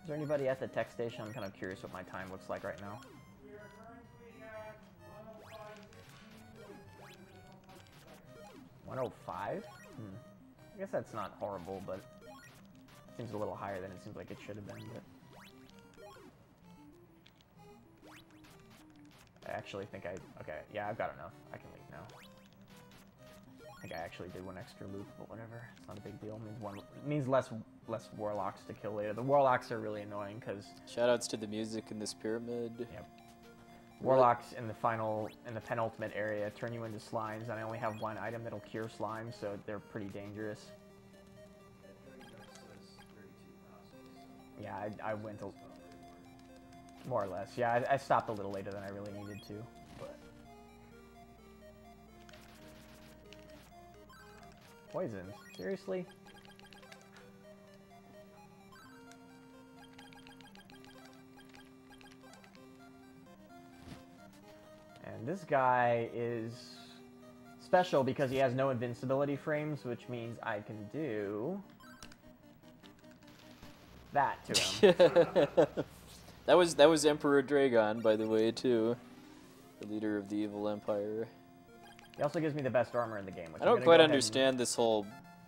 there anybody at the tech station? I'm kind of curious what my time looks like right now. 105? I guess that's not horrible, but it seems a little higher than it seems like it should have been. But I actually think okay, yeah, I've got enough. I can leave now. I think I actually did one extra loop, but whatever. It's not a big deal. It means less warlocks to kill later. The warlocks are really annoying because shoutouts to the music in this pyramid. Yep. Warlocks in the penultimate area turn you into slimes, and I only have one item that'll cure slimes, so they're pretty dangerous. Yeah, I went more or less. Yeah, I stopped a little later than I really needed to. But poisoned? Seriously? And this guy is special because he has no invincibility frames, which means I can do that to him. That was Emperor Dragon, by the way, too. The leader of the evil empire. He also gives me the best armor in the game. Which I don't quite understand this whole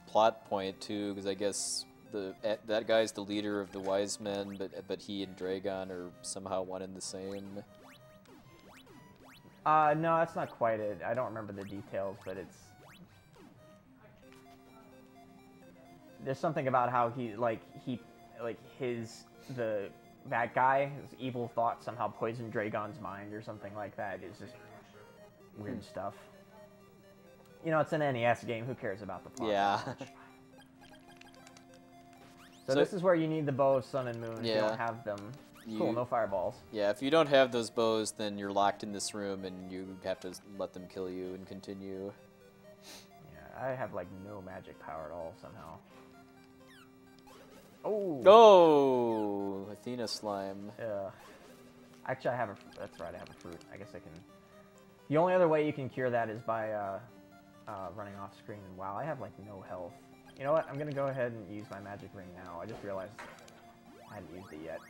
plot point, too, because I guess that guy's the leader of the wise men, but he and Dragon are somehow one and the same. No, that's not quite it. I don't remember the details, but there's something about how that guy, his evil thought somehow poisoned Dragon's mind or something like that. It's just weird stuff. You know, it's an NES game. Who cares about the plot? Yeah. So this is where you need the bow of Sun and Moon. Yeah. If you don't have them. Cool, no fireballs. Yeah, if you don't have those bows, then you're locked in this room and you have to let them kill you and continue. Yeah, I have like no magic power at all somehow. Oh! Oh! Athena slime. Yeah. Actually, that's right, I have a fruit. I guess I can... The only other way you can cure that is by running off screen. And wow, I have like no health. You know what? I'm gonna go ahead and use my magic ring now. I just realized I hadn't used it yet.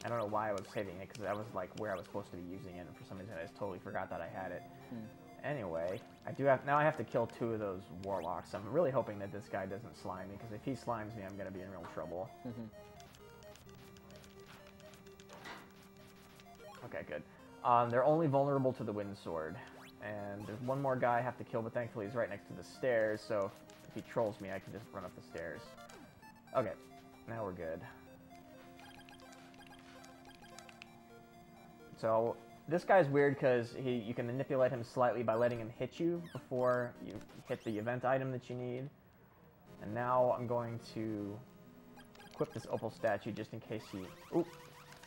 I don't know why I was saving it, because that was like where I was supposed to be using it, and for some reason I just totally forgot that I had it. Anyway, now I have to kill 2 of those warlocks. I'm really hoping that this guy doesn't slime me, because if he slimes me, I'm going to be in real trouble. Okay, good. They're only vulnerable to the wind sword, and there's one more guy I have to kill, but thankfully he's right next to the stairs, so if he trolls me, I can just run up the stairs. Okay, now we're good. So this guy's weird because you can manipulate him slightly by letting him hit you before you hit the event item that you need. And now I'm going to equip this opal statue just in case he... Ooh,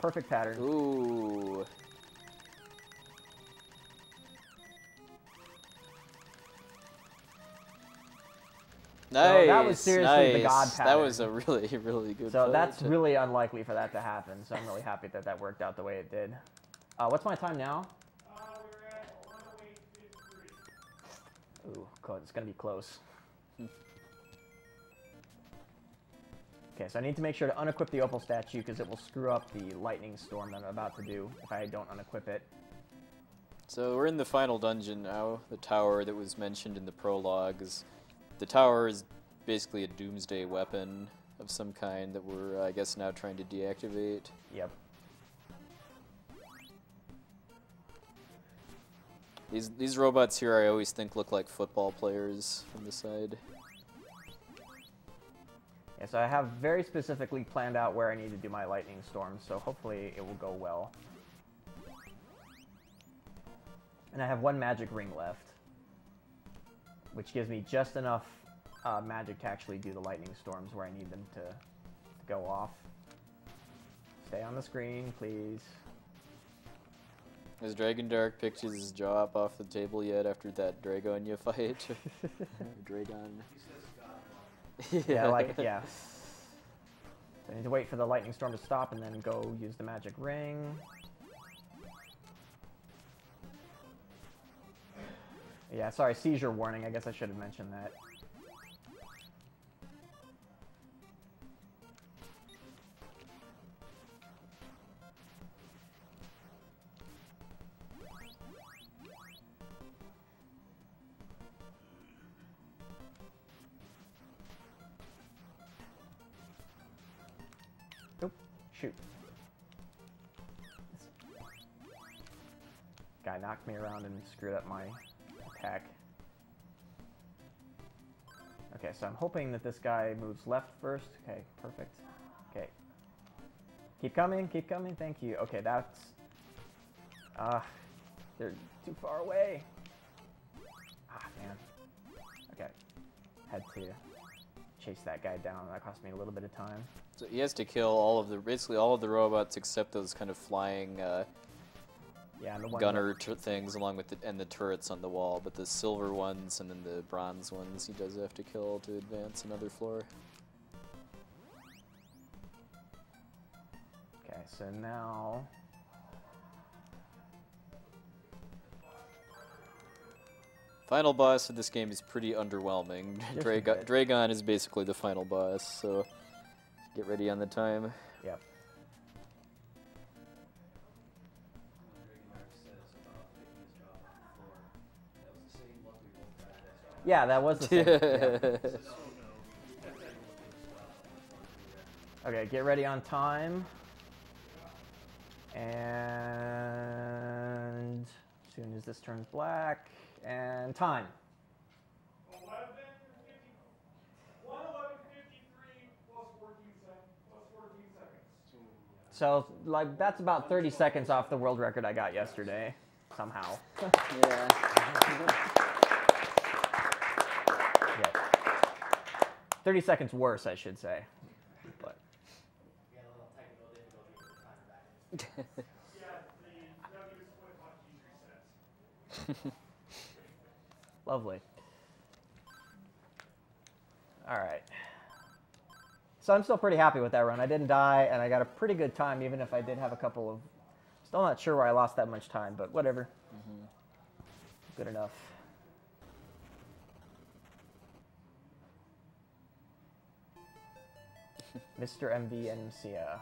perfect pattern. Ooh. Nice. So that was seriously the god pattern. That was a really, really good So that's really unlikely for that to happen, so I'm really happy that that worked out the way it did. What's my time now? We're at 108.53. Ooh, it's gonna be close. Okay, so I need to make sure to unequip the opal statue because it will screw up the lightning storm that I'm about to do if I don't unequip it. So we're in the final dungeon now, the tower that was mentioned in the prologue. The tower is basically a doomsday weapon of some kind that we're, I guess, now trying to deactivate. Yep. These robots here I always think look like football players from the side. Yeah, so I have very specifically planned out where I need to do my lightning storm, so hopefully it will go well. And I have 1 magic ring left, which gives me just enough magic to actually do the lightning storms where I need them to go off. Stay on the screen, please. Has Dragon Dark picked his jaw up off the table yet after that Dragonia fight? Dragon. Yeah, yeah. So I need to wait for the lightning storm to stop and then go use the magic ring. Yeah, sorry, seizure warning. I guess I should have mentioned that. shoot. Guy knocked me around and screwed up my attack. Okay, so I'm hoping that this guy moves left first. Okay, perfect. Okay. Keep coming, thank you. Okay, that's... they're too far away. Ah, man. Okay. Had to chase that guy down. That cost me a little bit of time. So he has to kill all of the, basically all of the robots except those kind of flying yeah, and the one gunner things along with and the turrets on the wall, but the silver ones and then the bronze ones he does have to kill to advance another floor. Okay, so now... Final boss of this game is pretty underwhelming. Dragon is basically the final boss, so get ready on the time. Yep. Yeah, that was the same. Yeah. Okay, get ready on time. And as soon as this turns black, and time. 11:53 plus 14 seconds. So, like, that's about 30 seconds off the world record I got yesterday, somehow. Yeah. Yeah. 30 seconds worse, I should say. But. Lovely. All right. So I'm still pretty happy with that run. I didn't die, and I got a pretty good time, even if I did have a couple of... Still not sure where I lost that much time, but whatever. Mm-hmm. Good enough. Mr. MV and Sia.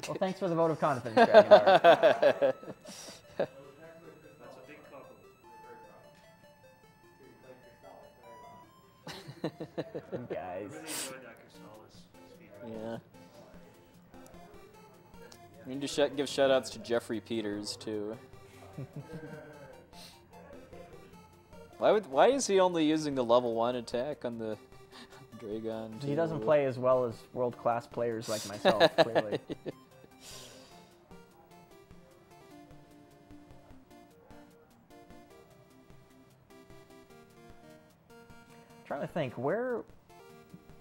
Well, thanks for the vote of confidence, Dragon Dark. That's a big compliment. Guys. I really enjoyed that Crystalis speedrun. Yeah. We need to give shout-outs to Jeffrey Peters, too. Why is he only using the level 1 attack on the Dragon? He doesn't play as well as world-class players like myself, clearly. Trying to think, where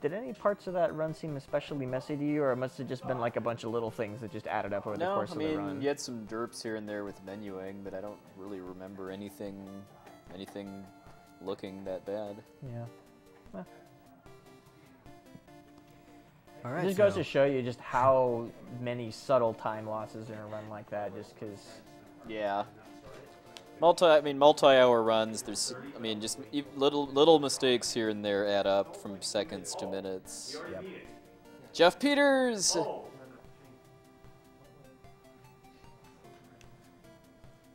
did any parts of that run seem especially messy to you, or it must have just been like a bunch of little things that just added up over the course of the run? You had some derps here and there with menuing, but I don't really remember anything looking that bad. Yeah. Well. All right. It just goes to show you just how many subtle time losses in a run like that, just because. Yeah. Multi-hour runs. There's, just little mistakes here and there add up from seconds to minutes. Yep. Jeff Peters.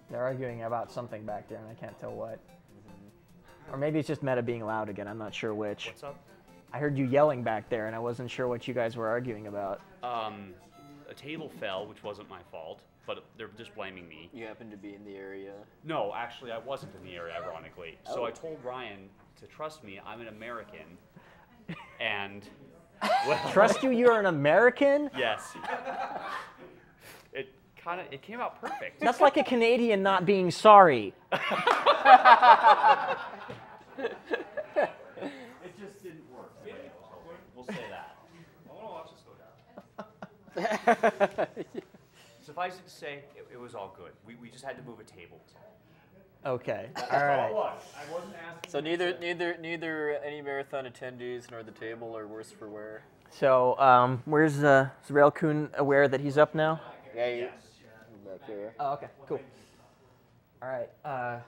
They're arguing about something back there, and I can't tell what. Or maybe it's just meta being loud again. I'm not sure which. What's up? I heard you yelling back there, and I wasn't sure what you guys were arguing about. A table fell, which wasn't my fault, but they're just blaming me. You happen to be in the area. No, actually, I wasn't in the area, ironically. Oh. So I told Ryan to trust me. I'm an American, and well, Trust you? You're an American? yes. It came out perfect. That's like a Canadian not being sorry. It just didn't work. We'll say that. I want to watch this go down. Suffice it to say, it was all good. We just had to move a table. Okay. All right. I wasn't asking. So neither any marathon attendees nor the table are worse for wear. So, where's Zrael-kun aware that he's up now? Yeah. Back there. Oh, okay. Cool. All right.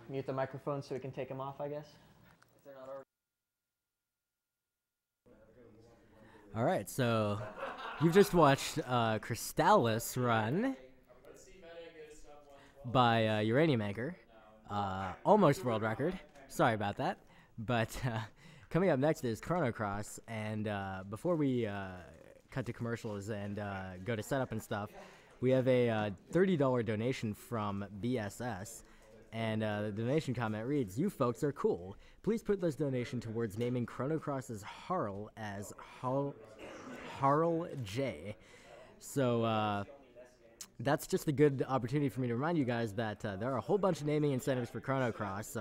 Mute the microphone so we can take him off, I guess. All right, so you've just watched Crystalis run by Uranium Anchor. Almost world record. Sorry about that. But coming up next is Chrono Cross, and before we cut to commercials and go to setup and stuff, we have a $30 donation from BSS, and the donation comment reads, "You folks are cool. Please put this donation towards naming Chrono Cross's Harl as Harl J." So that's just a good opportunity for me to remind you guys that there are a whole bunch of naming incentives for Chrono Cross.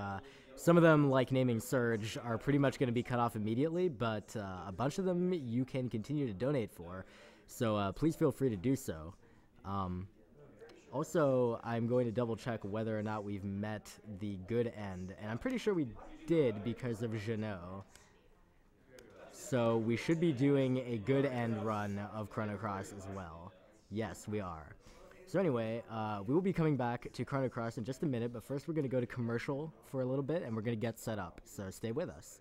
Some of them, like naming Surge, are pretty much going to be cut off immediately, but a bunch of them you can continue to donate for. So please feel free to do so. Also, I'm going to double check whether or not we've met the good end, and I'm pretty sure we did because of Jeannot. So we should be doing a good end run of Chrono Cross as well. Yes, we are. So anyway, we will be coming back to Chrono Cross in just a minute, but first we're going to go to commercial for a little bit, and we're going to get set up. So stay with us.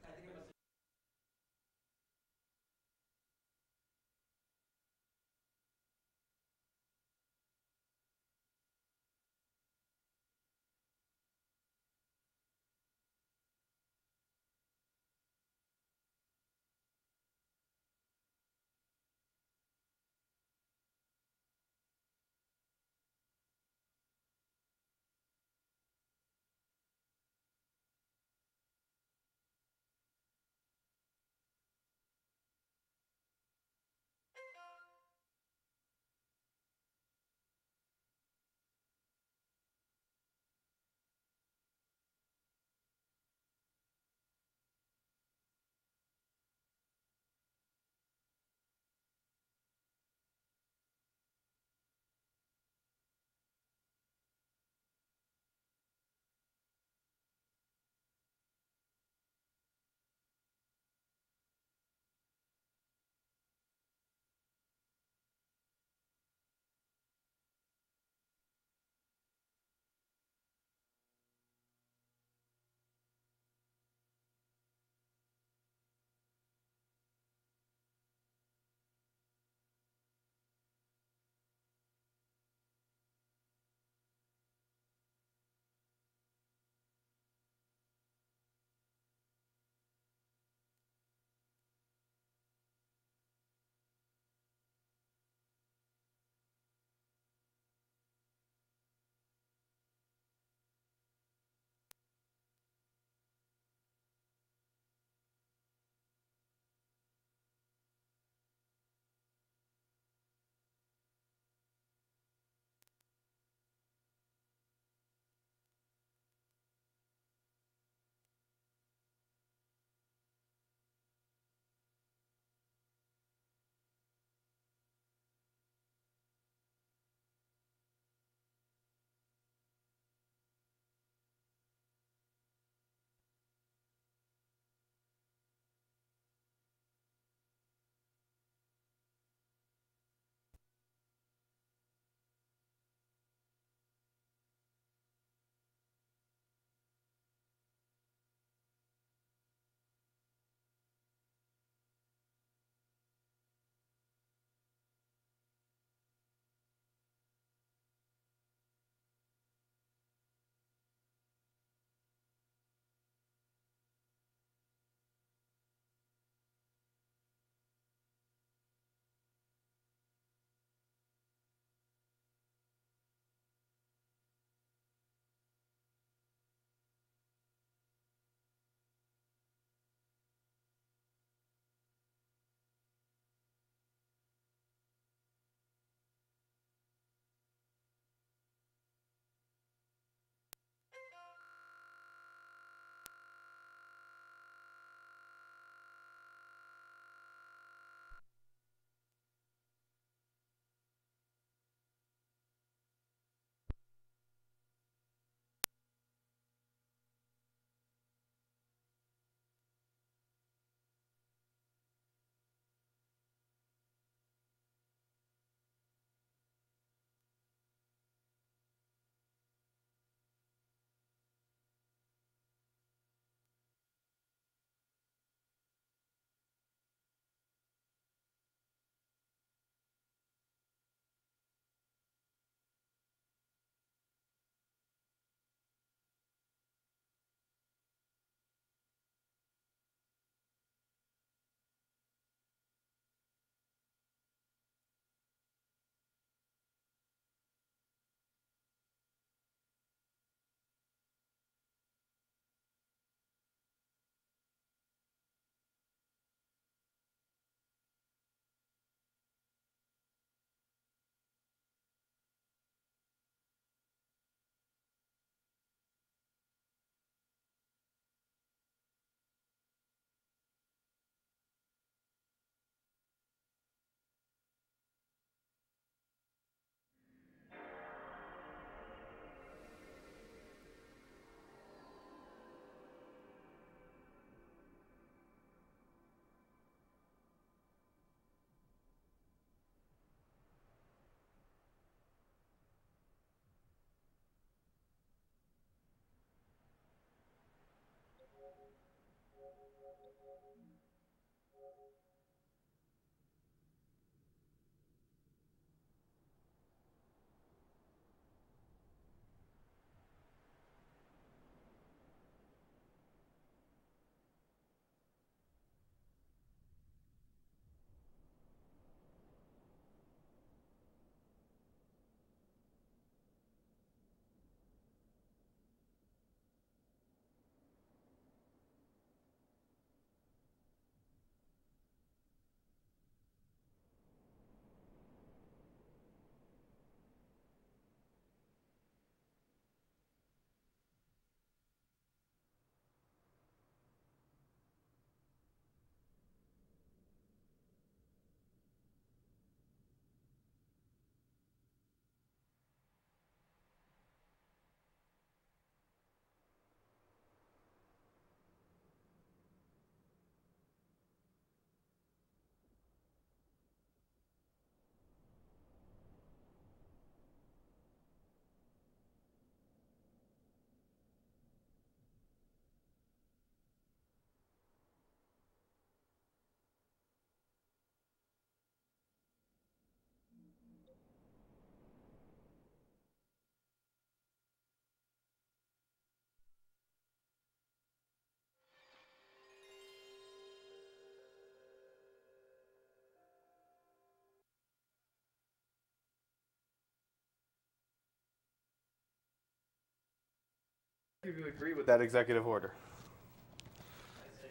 If you agree with that executive order.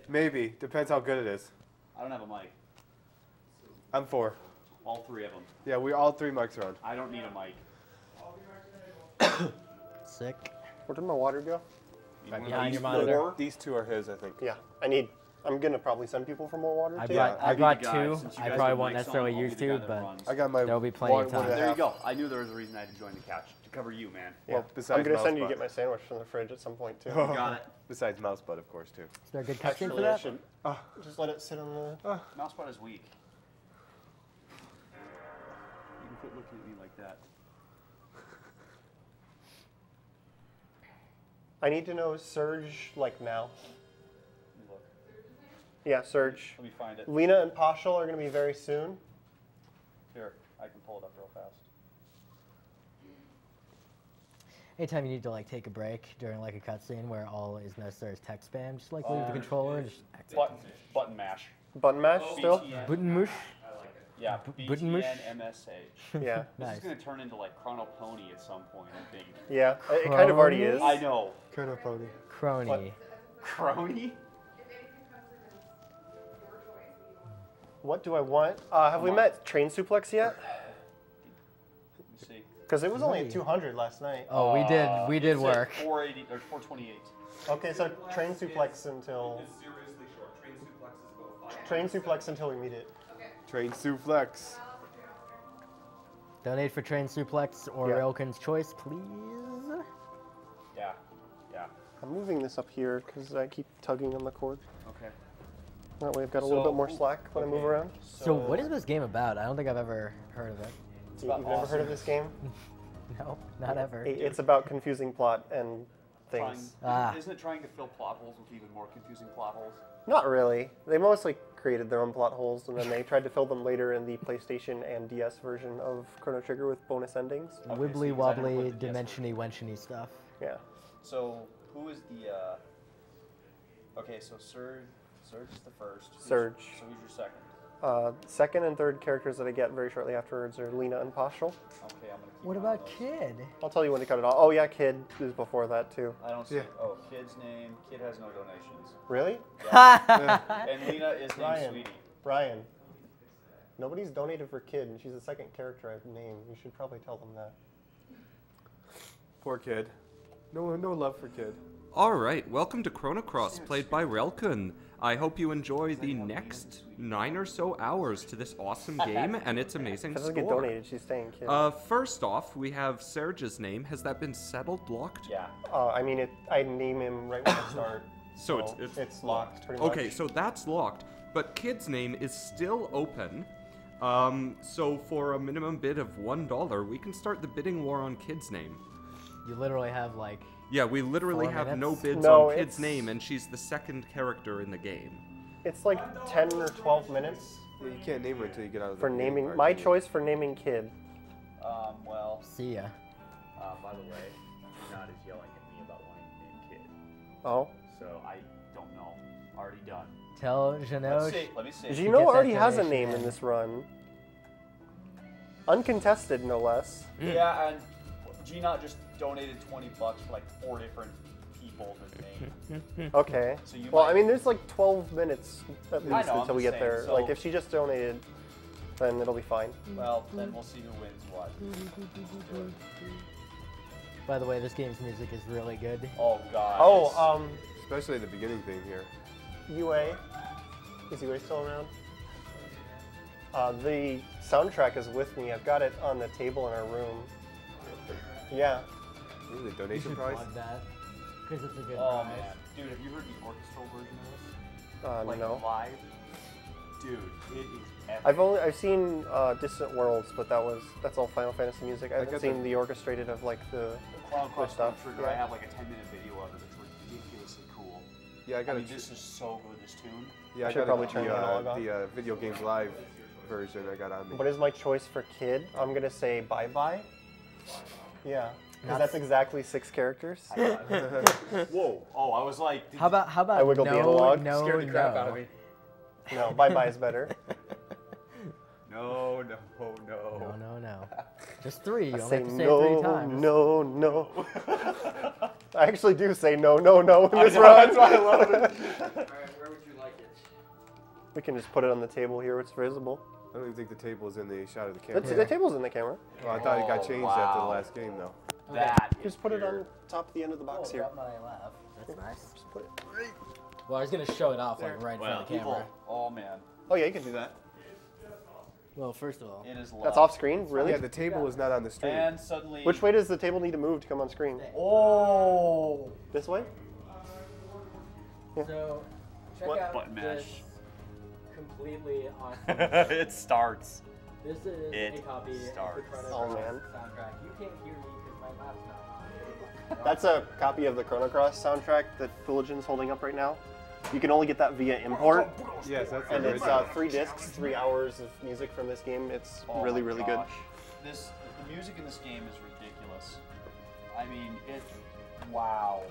Maybe. Depends how good it is. I don't have a mic. I'm for. All three of them. Yeah, we all 3 mics around. I don't need a mic. Sick. Where did my water go? Behind your monitor. These 2 are his, I think. Yeah, I'm gonna probably send people for more water too. I brought guys, 2. since you I guys probably have won't mics necessarily on, I'll be use the guy 2, that but runs. I got my. There'll be plenty of one and a time. There you half. go. I knew there was a reason I had to join the catch to cover you, man. Well, besides I'm gonna send you to Mousebutt. get my sandwich from the fridge at some point too. You got it. Besides Mousebutt, of course, too. Is there a good cutscene for Actually, I that? should just let it sit on the. Mousepad is weak. You can quit looking at me like that. I need to know Surge like now. Let me look. Yeah, Surge. Let me find it. Lena and Paschal are gonna be very soon. Here, I can pull it up real fast. Anytime you need to like take a break during like a cutscene where all is necessary is text spam, just like leave the controller and just exit. Button mash. Button mash still. Button mush. Yeah, Button mush? BTN MSH. Yeah. This Nice. is going to turn into like Chrono Pony at some point, I think. Yeah, it kind of already is. I know. Kind of funny. Crony. What? Crony? What do I want? Have we met Train Suplex yet? Let me see. Because it was only at Right. 200 last night. Oh, we did It's at work. 480 or 428. Okay, so Train Suplex until. It's seriously short. Train suplex is about 5. Train Suplex until we meet it. Train Suplex. Donate for Train Suplex or Yeah. Railkin's Choice, please. Yeah. Yeah. I'm moving this up here because I keep tugging on the cord. Okay. That way I've got a little bit more ooh, slack when I move okay. around. So what is this game about? I don't think I've ever heard of it. You've never heard of this game? No, not ever. It's about confusing plot and Trying, things. Isn't it trying to fill plot holes with even more confusing plot holes? Not really. They mostly created their own plot holes and then they tried to fill them later in the PlayStation and DS version of Chrono Trigger with bonus endings. Okay, Wibbly so you guys wobbly, never played the DS dimensiony wenchiny stuff. Yeah. So who is the? Okay, so Surge is the first. Surge. So who's your second? Second and third characters that I get very shortly afterwards are Lena and Paschal. Okay, I'm gonna keep. What an about eye on those. Kid? I'll tell you when to cut it off. Oh yeah, Kid is before that too. I don't see. Yeah. Oh, Kid's name. Kid has no donations. Really? And Lena is named Ryan. Sweetie. Brian. Nobody's donated for Kid and she's the second character I've named. You should probably tell them that. Poor kid. No love for kid. Alright, welcome to Chrono Cross, played by Relkun. I hope you enjoy the next 9 or so hours to this awesome game and its amazing If it doesn't get score. donated, she's staying Kid. First off, we have Serge's name. Has that been settled, locked? Yeah. I mean, I name him right when I start. So it's locked, pretty much. Okay, so that's locked, but Kid's name is still open. So for a minimum bid of $1, we can start the bidding war on Kid's name. You literally have like Yeah, we literally 4 have no minutes? bids No, on Kid's it's- name, and she's the second character in the game. It's like 10 or 12 minutes Yeah, you can't name her until you get out of the for game naming. part, My can you? choice for naming Kid. Well, see ya. by the way, Not is yelling at me about wanting to name Kid. Oh. So I don't know. Already done. Tell Let's Janosh. see. Let me see. Gino that already has a donation name in. in this run. Uncontested, no less. Yeah, and Gina just donated $20 for like 4 different people to name. Okay. So you Well, might- I mean, there's like 12 minutes at I least know, I'm until we just get saying, there. so- Like, if she just donated, then it'll be fine. Well, then we'll see who wins what. By the way, this game's music is really good. Oh god. Oh, Especially the beginning theme here. UA. Is UA still around? The soundtrack is with me. I've got it on the table in our room. Yeah. Ooh, the You donation should prize. plug that because it's a good Oh prize. man, dude, have you heard the orchestral version of this? Like No. live? Dude, it is epic. I've seen Distant Worlds, but that's all Final Fantasy music. I haven't got seen the- the orchestrated of like the Chrono Cross stuff, Trigger, yeah. I have like a 10-minute video of it. It's ridiculously cool. Yeah, I got I mean, a this is so good. This tune. Yeah, I should got probably a, turn the analog on. the Video Games Live version I got on me. What is my choice for Kid? I'm gonna say Bye Bye. Yeah, because That's- that's exactly 6 characters. Whoa! Oh, I was like, How about I wiggled the analog. no, scared the crap no. out of me. No, Bye Bye is better. No. No. Just 3. You I only say have to say it 3 no, times. no, no. I actually do say no, no, no in this know, run. that's why I love it. Alright, where would you like it? We can just put it on the table here. It's visible. I don't even think the table is in the shot of the camera. The table's in the camera. Oh, I thought it got Oh, changed after the wow. last game, though. That is Just put it on weird. top of the end of the box here. Right on my left. That's nice. Just put it. Well, I was gonna show it off like right in Well, front of the camera. oh man, Oh yeah, you can do that. Well, first of all, it is. That's love. off screen, really? Yeah, the table is not on the stream. And suddenly. Which way does the table need to move to come on screen? Oh. This way? so check What out button this mash? completely awesome. It starts. This is It a copy of the starts. Chrono Oh, Cross man. soundtrack. You can't hear me because my lap's not on. That's a copy of the Chrono Cross soundtrack that Fulligen's holding up right now. You can only get that via import, Yes, that's and the it's original. 3 discs, 3 hours of music from this game. It's Oh really, my really gosh. The music in this game is ridiculous. I mean, wow.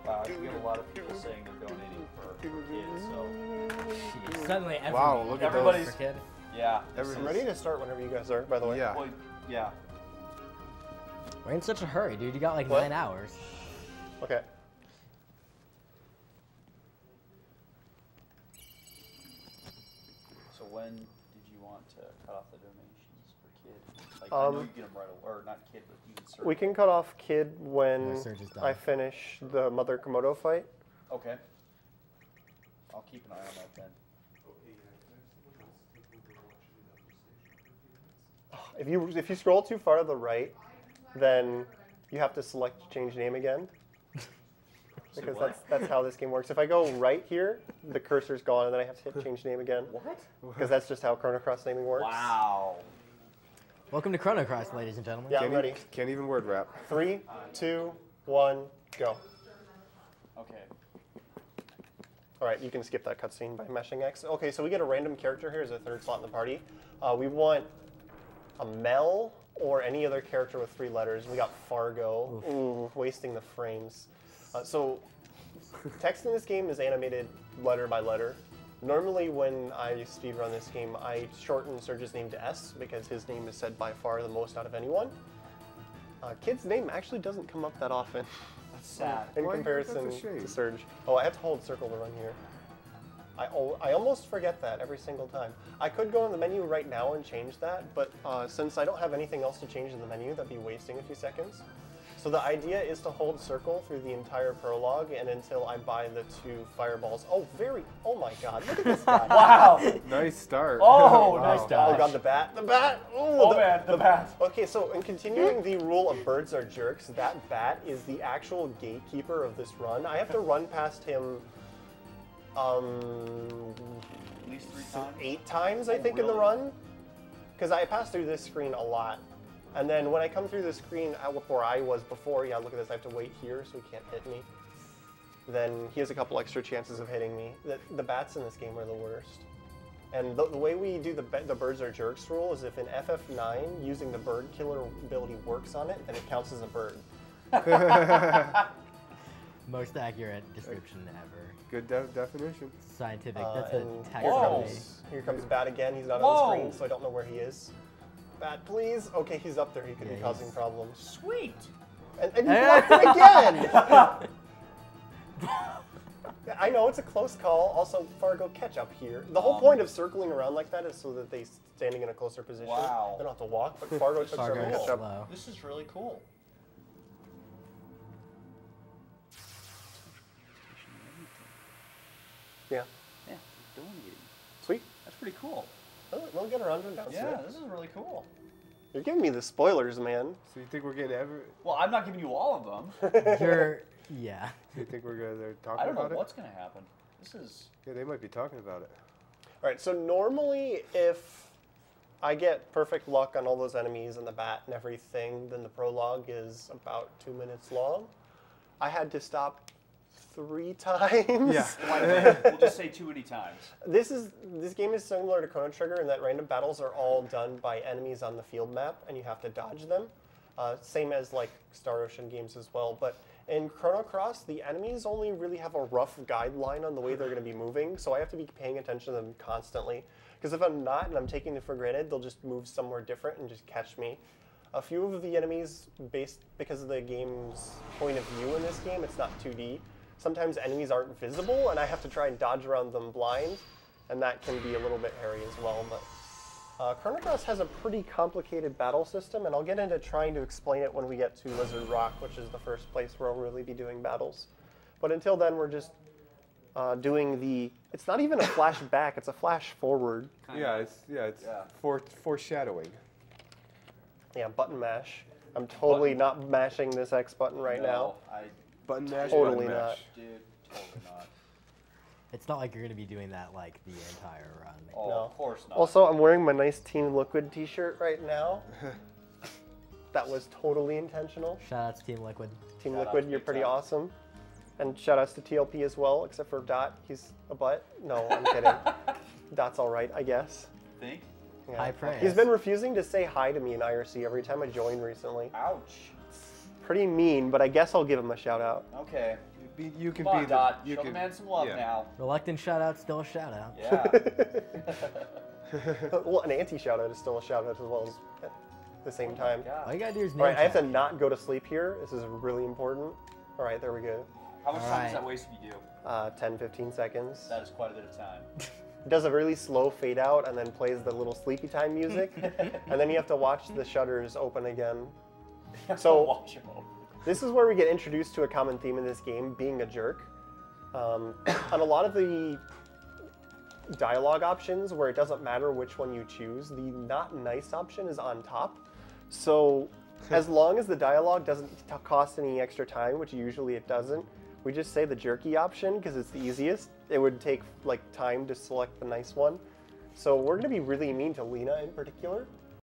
Wow, we have a lot of people saying they're donating for kids, so Jeez, suddenly everybody, Wow, look at Everybody's- for kid. yeah. Every- I'm ready to start whenever you guys are, by the way. Yeah. Well, yeah. We're in such a hurry, dude. You got like What? 9 hours. Okay. So when did you want to cut off the donations for kid? Like, I know you get them right away, or not kid, but you can serve. We can cut off Kid when Yeah, Surge is done. I finish the Mother Komodo fight. Okay. I'll keep an eye on that then. If you scroll too far to the right, then you have to select change name again. Because that's how this game works. If I go right here, the cursor's gone, and then I have to hit change name again. What? Because that's just how Chrono Cross naming works. Wow. Welcome to Chrono Cross, ladies and gentlemen. Yeah, Can't I'm ready. Can't even word rap. 3, 2, 1, go. Okay. All right, you can skip that cutscene by meshing X. Okay, so we get a random character here as a 3rd slot in the party. We want a Mel or any other character with 3 letters. We got Fargo. Ooh, wasting the frames. So text in this game is animated letter by letter. Normally when I speedrun this game, I shorten Surge's name to S because his name is said by far the most out of anyone. Kid's name actually doesn't come up that often That's sad. in Why? comparison That's a shame. to Surge. Oh, I have to hold circle to run here. I almost forget that every single time. I could go in the menu right now and change that, but since I don't have anything else to change in the menu, that'd be wasting a few seconds. So the idea is to hold circle through the entire prologue and until I buy the 2 fireballs. Oh my god, look at this guy. Wow. Nice start. Oh, Wow. nice Oh dodge. god, the bat. The bat! Ooh, Oh man, the bat. Okay, so in continuing the rule of birds are jerks, that bat is the actual gatekeeper of this run. I have to run past him At least 3 times. 8 times, I Oh, think, in the really? run. Because I pass through this screen a lot. And then when I come through the screen where I was before, yeah, look at this, I have to wait here so he can't hit me. Then he has a couple extra chances of hitting me. The bats in this game are the worst. And the way we do the birds are jerks rule is if in FF9 using the bird killer ability works on it, then it counts as a bird. Most accurate description ever. Good definition. Scientific. That's a And taxonomy. here comes Bat again. He's not on Whoa. the screen, so I don't know where he is. Bat, please. Okay, he's up there. He could be Yeah, causing he's- problems. Sweet. And you blocked it again! I know, it's a close call. Also, Fargo, catch up here. The whole point of circling around like that is so that they're standing in a closer position. Wow. They don't have to walk, but Fargo took Fargo forever to is catch up. slow. This is really cool. Yeah. Yeah, donating. Sweet. That's pretty cool. We'll get around to announcing Yeah, it. this is really cool. You're giving me the spoilers, man. So you think we're getting every? Well, I'm not giving you all of them. You're, yeah. So you think we're gonna they're talking I don't know about it? what's going to happen. This is. Yeah, they might be talking about it. All right, so normally if I get perfect luck on all those enemies and the bat and everything, then the prologue is about 2 minutes long. I had to stop 3 times. Yeah. We'll just say too many times. This game is similar to Chrono Trigger in that random battles are all done by enemies on the field map, and you have to dodge them. Same as like Star Ocean games as well. But in Chrono Cross, the enemies only really have a rough guideline on the way they're going to be moving, so I have to be paying attention to them constantly. Because if I'm not and I'm taking them for granted, they'll just move somewhere different and just catch me. A few of the enemies, because of the game's point of view in this game, it's not 2D. Sometimes enemies aren't visible, and I have to try and dodge around them blind, and that can be a little bit hairy as well. But Chrono Cross has a pretty complicated battle system, and I'll get into trying to explain it when we get to Lizard Rock, which is the first place where I'll really be doing battles. But until then, we're just doing the. It's not even a flashback; it's a flash forward. Yeah, it's foreshadowing. Yeah, button mash. I'm totally not mashing this X button right now. Button mash. Totally button not. mash. Dude, totally not. It's not like you're gonna be doing that like the entire run. Oh, No. of course not. Also, I'm wearing my nice Team Liquid t-shirt right now. That was totally intentional. Shout out to Team Liquid. Team Shout out Liquid, to you're Big pretty Time. awesome. And shout outs to TLP as well, except for Dot. He's a butt. No, I'm kidding. Dot's all right, I guess. Think? Yeah. High praise. He's been refusing to say hi to me in IRC every time I join recently. Ouch. Pretty mean, but I guess I'll give him a shout out. Okay. You can Come on, be Dot. the. You Show can, the man some love yeah. now. Reluctant shout out, still a shout out. Yeah. Well, an anti shout out is still a shout out as well as at the same time. All you gotta do is name All right, I have to check. not go to sleep here. This is really important. All right, there we go. How much time Alright. does that waste if you do? 10, 15 seconds. That is quite a bit of time. It does a really slow fade out and then plays the little sleepy time music. And then you have to watch the shutters open again. So Watch him open. this is where we get introduced to a common theme in this game, being a jerk. On a lot of the dialogue options where it doesn't matter which one you choose, the not nice option is on top. So as long as the dialogue doesn't cost any extra time, which usually it doesn't, we just say the jerky option because it's the easiest. It would take like time to select the nice one. So we're going to be really mean to Lena in particular.